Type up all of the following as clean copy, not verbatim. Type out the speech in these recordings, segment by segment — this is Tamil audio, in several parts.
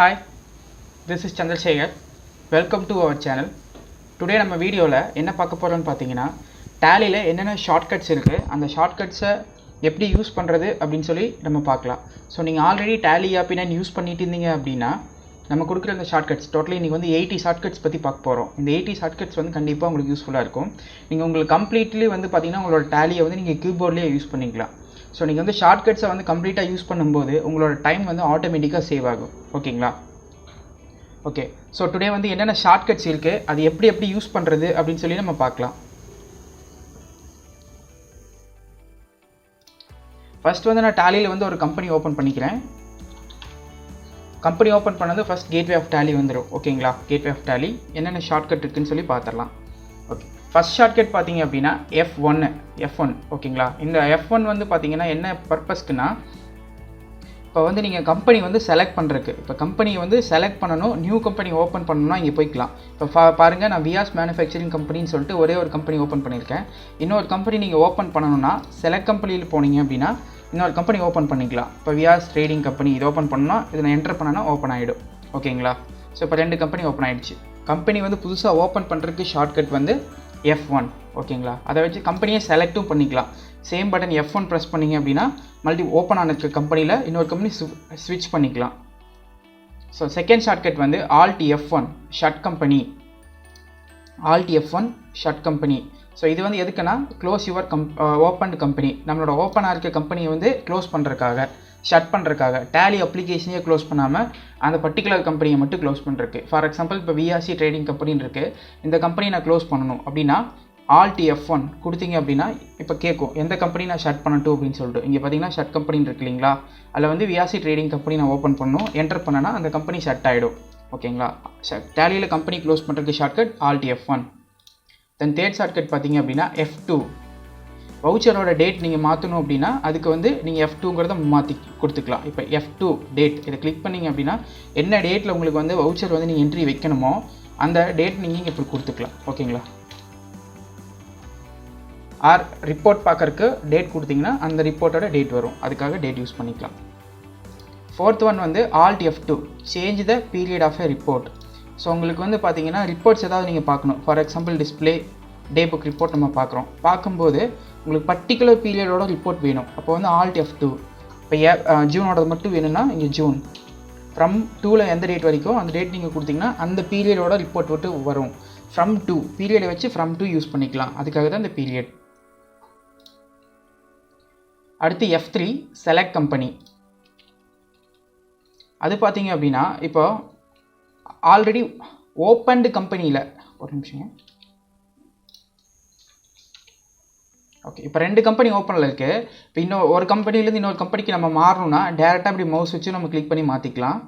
Hi, this is Chandrasekhar. Welcome to our channel. Today நம்ம வீடியோவில் என்ன பார்க்க போகிறோம்னு பார்த்தீங்கன்னா டேலியில் என்னென்ன ஷார்ட்கட்ஸ் இருக்குது, அந்த ஷார்ட்கட்ஸை எப்படி யூஸ் பண்ணுறது அப்படின்னு சொல்லி நம்ம பார்க்கலாம். ஸோ நீங்கள் ஆல்ரெடி டேலி ஆப்பின் யூஸ் பண்ணிட்டு இருந்தீங்க அப்படின்னா நம்ம கொடுக்குற இந்த ஷார்ட்கட்ஸ் டோட்டலி இன்றைக்கி வந்து 80 ஷார்ட்கட்ஸ் பற்றி பார்க்க போகிறோம். இந்த 80 ஷார்ட்கட்ஸ் வந்து கண்டிப்பாக உங்களுக்கு யூஸ்ஃபுல்லாக இருக்கும். நீங்கள் உங்களுக்கு கம்ப்ளீட்லி வந்து பார்த்தீங்கன்னா உங்களோட டேலியை வந்து நீங்கள் கீபோர்ட்லேயே யூஸ் பண்ணிக்கலாம். ஸோ நீங்கள் வந்து ஷார்ட்கட்ஸை வந்து கம்ப்ளீட்டாக யூஸ் பண்ணும்போது உங்களோட டைம் வந்து ஆட்டோமேட்டிக்காக சேவ் ஆகும். ஓகேங்களா? ஓகே, ஸோ டுடே வந்து என்னென்ன ஷார்ட்கட்ஸ் இருக்குது, அது எப்படி யூஸ் பண்ணுறது அப்படின்னு சொல்லி நம்ம பார்க்கலாம். ஃபர்ஸ்ட் வந்து நான் டேலியில் வந்து ஒரு கம்பெனி ஓப்பன் பண்ணிக்கிறேன். கம்பெனி ஓப்பன் பண்ணது ஃபர்ஸ்ட் கேட்வே ஆஃப் டேலி வந்துடும். ஓகேங்களா? கேட்வே ஆஃப் டேலி என்னென்ன ஷார்ட்கட் இருக்குதுன்னு சொல்லி பார்த்துடலாம். ஓகே, ஃபர்ஸ்ட் ஷார்ட்கட் பார்த்தீங்க அப்படின்னா F1. ஓகேங்களா? இந்த F1 வந்து பார்த்தீங்கன்னா என்ன பர்பஸ்க்குன்னா, இப்போ வந்து நீங்கள் கம்பெனி வந்து செலக்ட் பண்ணுறதுக்கு, இப்போ கம்பெனியை வந்து செலக்ட் பண்ணணும், நியூ கம்பெனி ஓப்பன் பண்ணணும்னா இங்கே போய்க்கலாம். இப்போ பாருங்கள், நான் வியாஸ் மேனுஃபேக்சரிங் கம்பெனின்னு சொல்லிட்டு ஒரே ஒரு கம்பெனி ஓப்பன் பண்ணியிருக்கேன். இன்னொரு கம்பெனி நீங்கள் ஓப்பன் பண்ணணும்னா செலக்ட் கம்பெனியில் போனீங்க அப்படின்னா இன்னொரு கம்பெனி ஓப்பன் பண்ணிக்கலாம். இப்போ வியாஸ் ட்ரேடிங் கம்பெனி இது ஓப்பன் பண்ணணும்னா இதை நான் என்டர் பண்ணனா ஓப்பன் ஆகிடும். ஓகேங்களா? ஸோ இப்போ 2 கம்பெனி ஓப்பன் ஆகிடுச்சு. கம்பெனி வந்து புதுசாக ஓப்பன் பண்ணுறதுக்கு ஷார்ட்கட் வந்து F1. ஓகேங்களா? அதை வச்சு கம்பெனியை செலக்ட்டும் பண்ணிக்கலாம். சேம் பட்டன் F1 ப்ரெஸ் பண்ணிங்க அப்படின்னா மல்டி ஓப்பன் ஆனதுக்கு கம்பெனியில் இன்னொரு கம்பெனி ஸ்விட்ச் பண்ணிக்கலாம். ஸோ செகண்ட் ஷார்ட்கட் வந்து Alt F1 shut company. Alt F1 shut company. So இது வந்து எதுக்குன்னா க்ளோஸ் யுவர் ஓப்பன் கம்பெனி, நம்மளோட ஓப்பனாக இருக்க கம்பெனியை வந்து க்ளோஸ் பண்ணுறதுக்காக, ஷட் பண்ணுறதுக்காக. டேலி அப்ளிகேஷனே க்ளோஸ் பண்ணாமல் அந்த பர்டிகுலர் கம்பெனியை மட்டும் க்ளோஸ் பண்ணுறதுக்கு. ஃபார் எக்ஸாம்பிள் இப்போ விஆர்சி ட்ரேடிங் கம்பெனின்னு இருக்குது, இந்த கம்பெனியை நான் க்ளோஸ் பண்ணணும் அப்படின்னா Alt F1 கொடுத்தீங்க அப்படின்னா இப்போ கேட்கும் எந்த கம்பெனி நான் ஷட் பண்ணட்டும் அப்படின்னு சொல்லிட்டு. இங்கே பார்த்தீங்கன்னா ஷட் கம்பெனின்னு இருக்கு இல்லைங்களா? அதில் வந்து விஆர்சி ட்ரேடிங் கம்பெனி நான் ஓப்பன் பண்ணணும், என்டர் பண்ணனா அந்த கம்பெனி ஷட் ஆகிடும். ஓகேங்களா? டேலியில் கம்பெனி க்ளோஸ் பண்ணுறதுக்கு shortcut Alt F1. Then third shortcut பார்த்தீங்க அப்படின்னா F2. வவுச்சரோட டேட் நீங்கள் மாற்றணும் அப்படின்னா அதுக்கு வந்து நீங்கள் F2ங்கிறத மாற்றி கொடுத்துக்கலாம். இப்போ F2 டேட் இதை கிளிக் பண்ணிங்க அப்படின்னா என்ன டேட்டில் உங்களுக்கு வந்து வவுச்சர் வந்து நீங்கள் என்ட்ரி வைக்கணுமோ அந்த டேட் நீங்கள் இங்கே இப்படி கொடுத்துக்கலாம். ஓகேங்களா? ஆர் ரிப்போர்ட் பார்க்கறக்கு டேட் கொடுத்தீங்கன்னா அந்த ரிப்போர்ட்டோட டேட் வரும், அதுக்காக டேட் யூஸ் பண்ணிக்கலாம். ஃபோர்த் ஒன் வந்து Alt F2 change the period of a report. So உங்களுக்கு வந்து பார்த்தீங்கன்னா ரிப்போர்ட்ஸ் ஏதாவது நீங்கள் பார்க்கணும். For example display day book report நம்ம பார்க்கும்போது உங்களுக்கு பர்டிகுலர் பீரியடோட ரிப்போர்ட் வேணும். அப்போ வந்து Alt F2. இப்போ ஜூனோட மட்டும் வேணும்னா இங்கே ஜூன் ஃப்ரம் 2ல் எந்த டேட் வரைக்கும் அந்த டேட் நீங்கள் கொடுத்தீங்கன்னா அந்த பீரியடோட ரிப்போர்ட் விட்டு வரும். ஃப்ரம் 2 பீரியடை வச்சு ஃப்ரம் 2 யூஸ் பண்ணிக்கலாம், அதுக்காக தான் இந்த பீரியட். அடுத்து F3 செலக்ட் கம்பெனி. அது பார்த்தீங்க அப்படின்னா இப்போ ஆல்ரெடி ஓப்பன்டு கம்பெனியில் ஒரு நிமிஷம். ஓகே, இப்போ 2 கம்பெனி ஓப்பனில் இருக்குது. இப்போ இன்னும் ஒரு கம்பெனிலேருந்து இன்னொரு கம்பெனிக்கு நம்ம மாறணும்னா டேரெக்டாக இப்படி மவுஸ் வச்சு நம்ம கிளிக் பண்ணி மாற்றிக்கலாம்.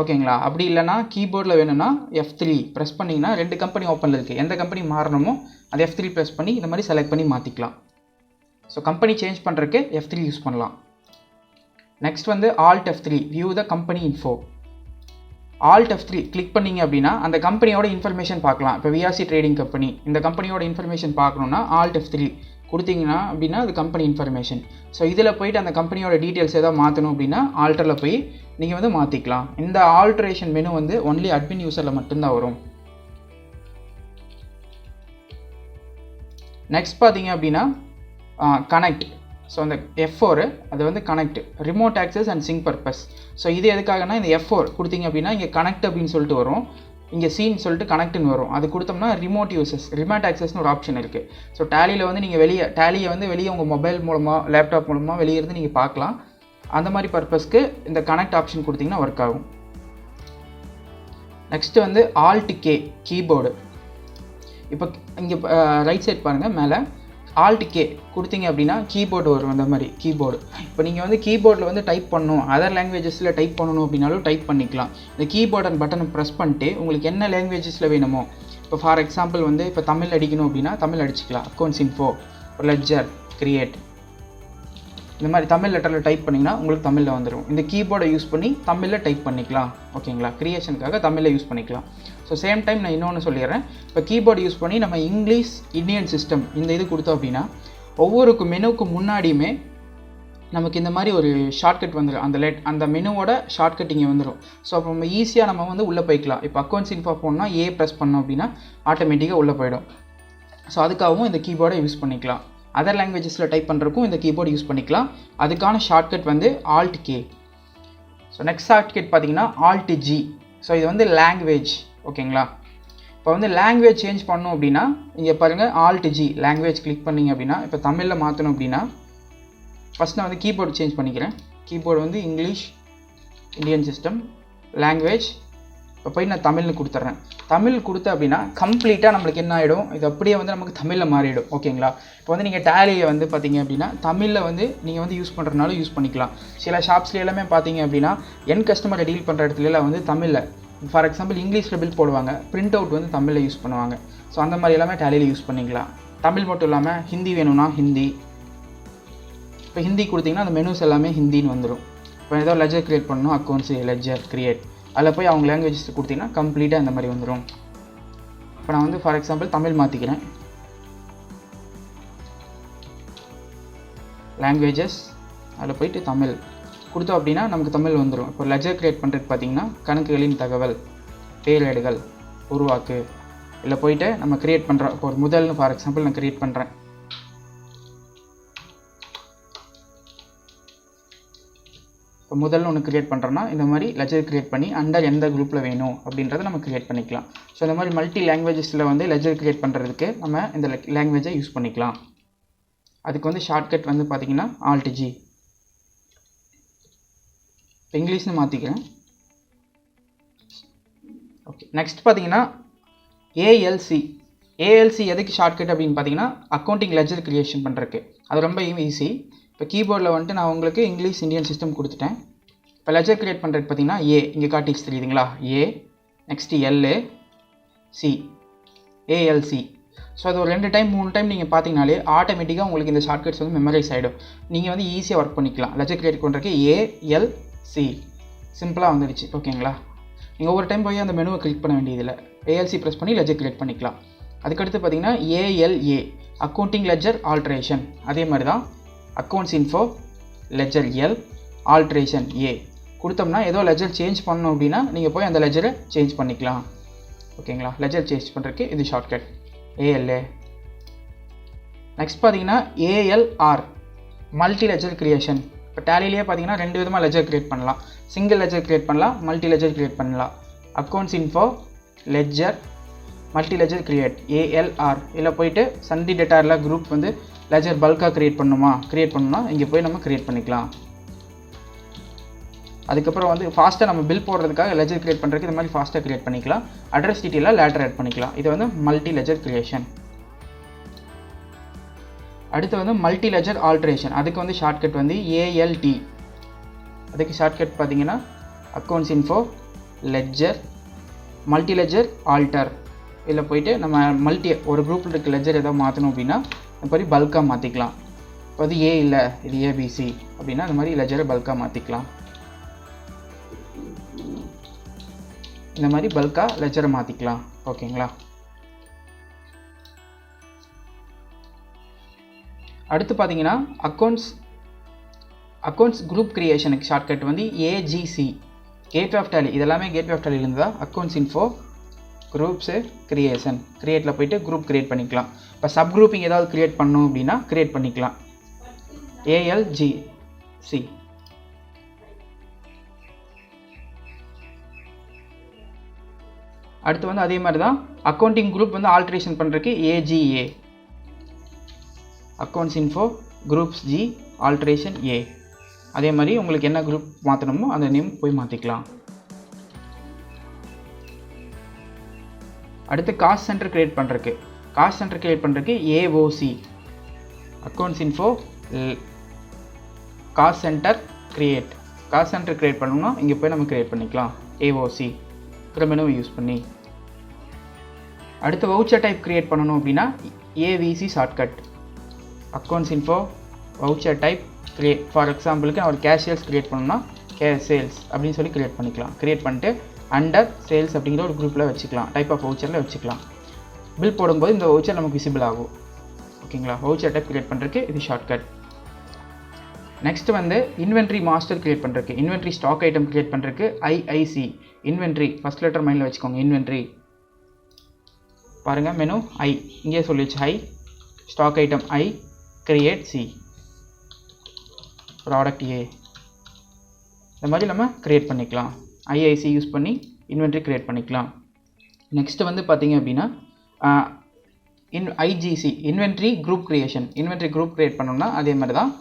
ஓகேங்களா? அப்படி இல்லைனா கீபோர்டில் வேணும்னா F3 ப்ரெஸ் பண்ணிங்கன்னா 2 கம்பெனி ஓப்பனில் இருக்குது, எந்த கம்பெனி மாறணுமோ அது F3 ப்ரெஸ் பண்ணி இந்த மாதிரி செலக்ட் பண்ணி மாற்றிக்கலாம். ஸோ கம்பெனி சேஞ்ச் பண்ணுறதுக்கு F3 யூஸ் பண்ணலாம். நெக்ஸ்ட் வந்து Alt F3 view the company info. Alt F3 click பண்ணிங்க அப்படின்னா அந்த கம்பெனியோட இன்ஃபர்மேஷன் பார்க்கலாம். இப்போ விஆர்சி ட்ரேடிங் கம்பெனி, இந்த கம்பெனியோட இன்ஃபர்மேஷன் பார்க்கணுன்னா Alt F3 கொடுத்தீங்கன்னா அப்படின்னா அது கம்பெனி இன்ஃபர்மேஷன். ஸோ இதில் போய்ட்டு அந்த கம்பெனியோட டீட்டெயில்ஸ் ஏதாவது மாற்றணும் அப்படின்னா ஆல்டரில் போய் நீங்கள் வந்து மாற்றிக்கலாம். இந்த ஆல்ட்ரேஷன் மெனு வந்து ஒன்லி அட்மின் யூசரில் மட்டும்தான் வரும். நெக்ஸ்ட் பார்த்தீங்க அப்படின்னா கனெக்ட். ஸோ அந்த F4 அது வந்து connect, remote access and sync purpose. So இது எதுக்காகனா இந்த F4 கொடுத்தீங்க அப்படின்னா இங்கே கனெக்ட் அப்படின்னு சொல்லிட்டு வரும், இங்கே சீன் சொல்லிட்டு கனெக்ட்னு வரும். அது கொடுத்தோம்னா ரிமோட் யூசஸ், ரிமோட் ஆக்சஸ்னு ஒரு ஆப்ஷன் இருக்குது. ஸோ டேலியில் வந்து நீங்கள் டேலியை வந்து வெளியே உங்கள் மொபைல் மூலமாக லேப்டாப் மூலமாக வெளியே இருந்து நீங்கள் பார்க்கலாம். அந்த மாதிரி பர்பஸ்க்கு இந்த கனெக்ட் ஆப்ஷன் கொடுத்தீங்கன்னா ஒர்க் ஆகும். நெக்ஸ்ட்டு வந்து Alt K கீபோர்டு. இப்போ இங்கே ரைட் சைட் பாருங்கள், மேலே Alt K கொடுத்தீங்க அப்படின்னா கீபோர்டு வரும். அந்த மாதிரி கீபோர்டு இப்போ நீங்கள் வந்து கீபோர்டில் வந்து டைப் பண்ணணும், அதர் லாங்குவேஜஸில் டைப் பண்ணணும் அப்படின்னாலும் டைப் பண்ணிக்கலாம். இந்த கீபோர்ட் அண்ட் பட்டனை ப்ரெஸ் பண்ணிட்டு உங்களுக்கு என்ன லாங்குவேஜஸில் வேணுமோ, இப்போ ஃபார் எக்ஸாம்பிள் வந்து இப்போ தமிழ் அடிக்கணும் அப்படின்னா தமிழ் அடிச்சிக்கலாம். அக்கௌண்ட்ஸ் இன்ஃபோ, லெட்ஜர், கிரியேட், இந்த மாதிரி தமிழ் லெட்டரில் டைப் பண்ணிங்கன்னா உங்களுக்கு தமிழில் வந்துடும். இந்த கீபோர்டை யூஸ் பண்ணி தமிழில் டைப் பண்ணிக்கலாம். ஓகேங்களா? கிரியேஷனுக்காக தமிழில் யூஸ் பண்ணிக்கலாம். ஸோ சேம் டைம் நான் இன்னொன்று சொல்லிடுறேன். இப்போ கீபோர்டு யூஸ் பண்ணி நம்ம இங்கிலீஷ், இந்தியன் சிஸ்டம் இந்த இது கொடுத்தோம் அப்படின்னா ஒவ்வொரு மெனுவுக்கு முன்னாடியுமே நமக்கு இந்த மாதிரி ஒரு ஷார்ட்கட் வந்துடும். அந்த மெனுவோட ஷார்ட்கட் இங்கே வந்துடும். ஸோ அப்போ நம்ம ஈஸியாக நம்ம வந்து உள்ளே போய்க்கலாம். இப்போ அக்கௌண்ட்ஸ் இன்ஃபோ போனோம்னா ஏ ப்ரெஸ் பண்ணோம் அப்படின்னா ஆட்டோமேட்டிக்காக உள்ளே போயிடும். ஸோ அதுக்காகவும் இந்த கீபோர்டை யூஸ் பண்ணிக்கலாம். அதர் லாங்குவேஜஸில் டைப் பண்ணுறதுக்கும் இந்த கீபோர்டு யூஸ் பண்ணிக்கலாம். அதுக்கான ஷார்ட்கட் வந்து Alt K. So next shortcut பார்த்தீங்கன்னா Alt G. ஸோ இது வந்து லாங்குவேஜ். ஓகேங்களா? இப்போ வந்து லாங்குவேஜ் சேஞ்ச் பண்ணணும் அப்படின்னா இங்கே பாருங்கள் Alt G லாங்குவேஜ் கிளிக் பண்ணிங்க அப்படின்னா இப்போ தமிழில் மாற்றணும் அப்படின்னா ஃபஸ்ட் நான் வந்து கீபோர்டு சேஞ்ச் பண்ணிக்கிறேன். கீபோர்டு வந்து இங்கிலீஷ் இந்தியன் சிஸ்டம் லாங்குவேஜ். இப்போ போய் நான் தமிழ்னு கொடுத்துட்றேன். தமிழ் கொடுத்தேன் அப்படின்னா கம்ப்ளீட்டாக நம்மளுக்கு என்ன ஆகிடும், இது அப்படியே வந்து நமக்கு தமிழில் மாறிடும். ஓகேங்களா? இப்போ வந்து நீங்கள் டேலியை வந்து பார்த்தீங்க அப்படின்னா தமிழில் வந்து நீங்கள் வந்து யூஸ் பண்ணுறதுனால யூஸ் பண்ணிக்கலாம். சில ஷாப்ஸ்ல எல்லாமே பார்த்தீங்க அப்படின்னா என் கஸ்டமரை டீல் பண்ணுற இடத்துல வந்து தமிழில், ஃபார் எக்ஸாம்பிள் இங்கிலீஷில் பில் போடுவாங்க, பிரிண்ட் அவுட் வந்து தமிழில் யூஸ் பண்ணுவாங்க. ஸோ அந்த மாதிரி எல்லாமே டேலியில் யூஸ் பண்ணிக்கலாம். தமிழ் மட்டும் இல்லாமல் ஹிந்தி வேணும்னா ஹிந்தி. இப்போ ஹிந்தி கொடுத்தீங்கன்னா அந்த மெனுஸ் எல்லாமே ஹிந்தின்னு வந்துடும். இப்போ ஏதோ லெஜர் க்ரியேட் பண்ணணும், அக்கௌண்ட்ஸ் லெஜர் க்ரியேட், அதில் போய் அவங்க லாங்குவேஜஸ் கொடுத்தீங்கன்னா கம்ப்ளீட்டாக இந்த மாதிரி வந்துடும். இப்போ நான் வந்து ஃபார் எக்ஸாம்பிள் தமிழ் மாற்றிக்கிறேன். லாங்குவேஜஸ் அதில் போயிட்டு தமிழ் கொடுத்தோம் அப்படின்னா நமக்கு தமிழ் வந்துடும். இப்போ லெஜர் க்ரியேட் பண்ணுறது பார்த்திங்கன்னா கணக்குகளின் தகவல், பேரேடுகள், உருவாக்கு, இல்லை போயிட்டு நம்ம க்ரியேட் பண்ணுறோம். இப்போ ஒரு முதல்னு ஃபார் எக்ஸாம்பிள் நான் க்ரியேட் பண்ணுறேன். இப்போ முதல்ல ஒன்று க்ரியேட் பண்ணுறோன்னா இந்த மாதிரி லெஜர் க்ரியேட் பண்ணி அண்டர் எந்த குரூப்பில் வேணும் அப்படின்றத நம்ம க்ரியேட் பண்ணிக்கலாம். ஸோ இந்த மாதிரி மல்டி லாங்குவேஜஸில் வந்து லெஜர் க்ரியேட் பண்ணுறதுக்கு நம்ம இந்த லாங்குவேஜை யூஸ் பண்ணிக்கலாம். அதுக்கு வந்து ஷார்ட்கட் வந்து பார்த்திங்கன்னா Alt G. இப்போ இங்கிலீஷ்னு மாற்றிக்கிறேன். ஓகே, நெக்ஸ்ட் பார்த்தீங்கன்னா ALC எதுக்கு ஷார்ட்கட் அப்படின்னு பார்த்தீங்கன்னா அக்கௌண்டிங் லெஜர் க்ரியேஷன் பண்ணுறதுக்கு. அது ரொம்ப ஈஸி. இப்போ கீபோர்டில் வந்துட்டு நான் உங்களுக்கு இங்கிலீஷ் இந்தியன் சிஸ்டம் கொடுத்துட்டேன். இப்போ லெஜர் க்ரியேட் பண்ணுறதுக்கு பார்த்தீங்கன்னா இங்கே காட்டிக்ஸ் தெரியுதுங்களா, நெக்ஸ்ட்டு ALC. ஸோ அது ஒரு 2 டைம் 3 டைம் நீங்கள் பார்த்தீங்கனாலே ஆட்டோமேட்டிக்காக உங்களுக்கு இந்த ஷார்ட்கட்ஸ் வந்து மெமரைஸ் ஆகிடும். நீங்கள் வந்து ஈஸியாக ஒர்க் பண்ணிக்கலாம். லெஜர் க்ரியேட் பண்ணுறதுக்கு ALC சிம்பிளாக வந்துடுச்சு. ஓகேங்களா? நீங்கள் ஒவ்வொரு டைம் போய் அந்த மெனுவை கிளிக் பண்ண வேண்டியதில்லை. ALC ப்ரெஸ் பண்ணி லெஜர் க்ரியேட் பண்ணிக்கலாம். அதுக்கடுத்து பார்த்தீங்கன்னா ALA அக்கௌண்டிங் லெஜர் ஆல்ட்ரேஷன். அதே மாதிரி தான் அக்கௌண்ட்ஸ் இன்ஃபோ லெஜர் ஆல்ட்ரேஷன் கொடுத்தோம்னா ஏதோ லெஜர் சேஞ்ச் பண்ணணும் அப்படின்னா நீங்கள் போய் அந்த லெஜரை சேஞ்ச் பண்ணிக்கலாம். ஓகேங்களா? லெஜர் சேஞ்ச் பண்ணுறதுக்கு இது ஷார்ட்கட் ALA. நெக்ஸ்ட் பார்த்தீங்கன்னா ALR மல்டி லெஜர் க்ரியேஷன். இப்போ டேலிலேயே பார்த்தீங்கன்னா 2 விதமாக லெஜர் க்ரியேட் பண்ணலாம். சிங்கிள் லெஜர் க்ரியேட் பண்ணலாம், மல்டி லெஜர் க்ரியேட் பண்ணலாம். Accounts info ledger multi ledger create ALR. இதில் போயிட்டு சண்டி டேட்டாவில் குரூப் வந்து லெஜர் பல்காக க்ரியேட் பண்ணணும்னா இங்கே போய் நம்ம க்ரியேட் பண்ணிக்கலாம். அதுக்கப்புறம் வந்து ஃபாஸ்ட்டாக நம்ம பில் போடுறதுக்காக லெஜர் க்ரியேட் பண்ணுறதுக்கு இந்த மாதிரி ஃபாஸ்ட்டாக க்ரியேட் பண்ணிக்கலாம். அட்ரஸ் டீட்டெயிலாக லேட்டர் ஆட் பண்ணிக்கலாம். இது வந்து மல்டி லெஜர் க்ரியேஷன். அடுத்து வந்து மல்டி லெஜர் ஆல்ட்ரேஷன். அதுக்கு வந்து ஷார்ட்கட் வந்து ALT. அதுக்கு ஷார்ட்கட் பார்த்தீங்கன்னா accounts info ledger multi ledger alter. இதில் போயிட்டு நம்ம ஒரு குரூப்பில் இருக்க லெஜர் எதாவது மாற்றணும் அப்படின்னா இந்த மாதிரி பல்காக மாற்றிக்கலாம். இப்போ அது இல்லை இது ABC அப்படின்னா இந்த மாதிரி லெஜரை பல்காக மாற்றிக்கலாம். இந்த மாதிரி பல்காக லெஜரை மாற்றிக்கலாம். ஓகேங்களா? அடுத்து பார்த்தீங்கன்னா அக்கௌண்ட்ஸ் குரூப் க்ரியேஷனுக்கு ஷார்ட்கட் வந்து AGC கேட்வே ஆஃப் டேலி. இதெல்லாமே கேட்வே ஆஃப் டேலியிலேருந்து தான். அக்கௌண்ட்ஸ் இன்ஃபோ குரூப்ஸு கிரியேட்டில் போய்ட்டு குரூப் க்ரியேட் பண்ணிக்கலாம். இப்போ சப் குரூப்பிங் ஏதாவது க்ரியேட் பண்ணணும் அப்படின்னா க்ரியேட் பண்ணிக்கலாம். ALGC. அடுத்து வந்து அதே மாதிரி தான் அக்கௌண்டிங் குரூப் வந்து ஆல்ட்ரேஷன் பண்ணுறதுக்கு AGA accounts info groups G alteration A. அதே மாதிரி உங்களுக்கு என்ன குரூப் மாற்றணுமோ அந்த நேம் போய் மாற்றிக்கலாம். அடுத்து காஸ்ட் சென்டர் க்ரியேட் பண்ணுறதுக்கு AOC accounts info cost centre create பண்ணணும்னா இங்கே போய் நம்ம க்ரியேட் பண்ணிக்கலாம். AOC மெனுவை யூஸ் பண்ணி. அடுத்து வவுச்சர் டைப் க்ரியேட் பண்ணணும் அப்படின்னா AVC shortcut accounts info voucher type create. For எக்ஸாம்பிளுக்கு நான் ஒரு கேஷியர்ஸ் க்ரியேட் பண்ணணும்னா சேல்ஸ் அப்படின்னு சொல்லி க்ரியேட் பண்ணிக்கலாம். க்ரியேட் பண்ணிட்டு அண்டர் சேல்ஸ் அப்படிங்கிற ஒரு குரூப்பில் வச்சுக்கலாம். டைப் ஆஃப் வவுச்சரில் வச்சுக்கலாம். பில் போடும்போது இந்த வவுச்சர் நமக்கு விசிபிள் ஆகும். ஓகேங்களா? வவுச்சர் டைப் க்ரியேட் பண்ணுறதுக்கு இது ஷார்ட்கட். நெக்ஸ்ட் வந்து இன்வென்ட்ரி மாஸ்டர் கிரியேட் பண்ணுறதுக்கு, இன்வென்ட்ரி ஸ்டாக் ஐட்டம் கிரியேட் பண்ணுறதுக்கு ஐஐசி, இன்வென்ட்ரி ஃபஸ்ட் லெட்டர் மைண்டில் வச்சுக்கோங்க. இன்வென்ட்ரி பாருங்கள், மெனு ஐ இங்கே சொல்லிடுச்சு, I stock item I create C product A. இந்த மாதிரி நம்ம க்ரியேட் பண்ணிக்கலாம். ஐஐசி யூஸ் பண்ணி இன்வென்ட்ரி க்ரியேட் பண்ணிக்கலாம். நெக்ஸ்ட்டு வந்து பார்த்திங்க அப்படின்னா IGC inventory group creation. Inventory group create பண்ணோம்னா அதே மாதிரி தான்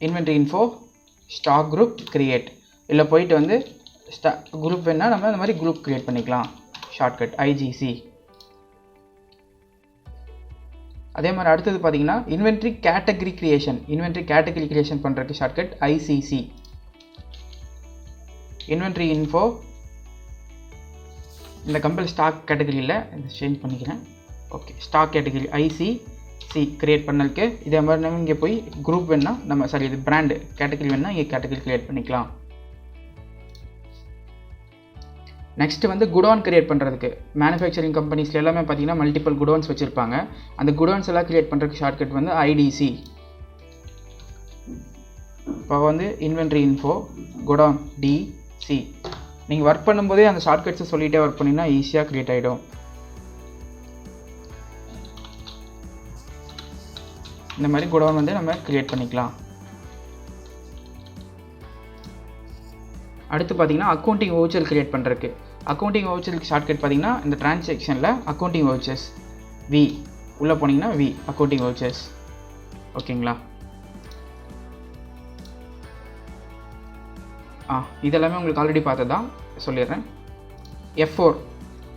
inventory info stock group create. இல்லை போயிட்டு வந்து குரூப் வேணால் நம்ம இந்த மாதிரி குரூப் க்ரியேட் பண்ணிக்கலாம். Shortcut IGC. அதே மாதிரி அடுத்தது பார்த்திங்கன்னா inventory category creation. Inventory category creation பண்ணுறதுக்கு ஷார்ட்கட் ஐசிசி. இன்வென்ட்ரி இன்ஃபோ இந்த கம்பெனி ஸ்டாக் கேட்டகரியில் சேஞ்ச் பண்ணிக்கிறேன். Okay, stock category ICC create பண்ணதுக்கு இதே மாதிரி நம்ம இங்கே போய் குரூப் வேணால் நம்ம சாரி இது பிராண்டு கேட்டகரி வேணால் இங்கே கேட்டகரி க்ரியேட் பண்ணிக்கலாம். நெக்ஸ்ட்டு வந்து குடோன் க்ரியேட் பண்ணுறதுக்கு மேனுஃபேக்சரிங் கம்பெனிஸில் எல்லாமே பார்த்திங்கன்னா மல்டிபிள் குடோன்ஸ் வச்சுருப்பாங்க. அந்த குடோன்ஸ் எல்லாம் க்ரியேட் பண்ணுறதுக்கு ஷார்ட்கட் வந்து ஐடிசி. இப்போ வந்து இன்வென்ட்ரி இன்ஃபோ குடோன் டிசி. நீங்கள் ஒர்க் பண்ணும்போதே அந்த ஷார்ட்கட்ஸை சொல்லிகிட்டே ஒர்க் பண்ணிங்கன்னா ஈஸியாக க்ரியேட் ஆகிடும். இந்த மாதிரி குடோன் வந்து நம்ம க்ரியேட் பண்ணிக்கலாம். அடுத்து பார்த்திங்கன்னா அக்கௌண்டிங் வவுச்சர் க்ரியேட் பண்ணுறதுக்கு, அக்கௌண்டிங் வவுச்சருக்கு ஷார்ட்கட் பார்த்திங்கன்னா இந்த டிரான்சாக்ஷனில் அக்கௌண்டிங் வவுச்சர்ஸ் வி உள்ளே போனீங்கன்னா வி அக்கௌண்டிங் வவுச்சர்ஸ். ஓகேங்களா? இதெல்லாமே உங்களுக்கு ஆல்ரெடி பார்த்து தான் சொல்லிடுறேன். F4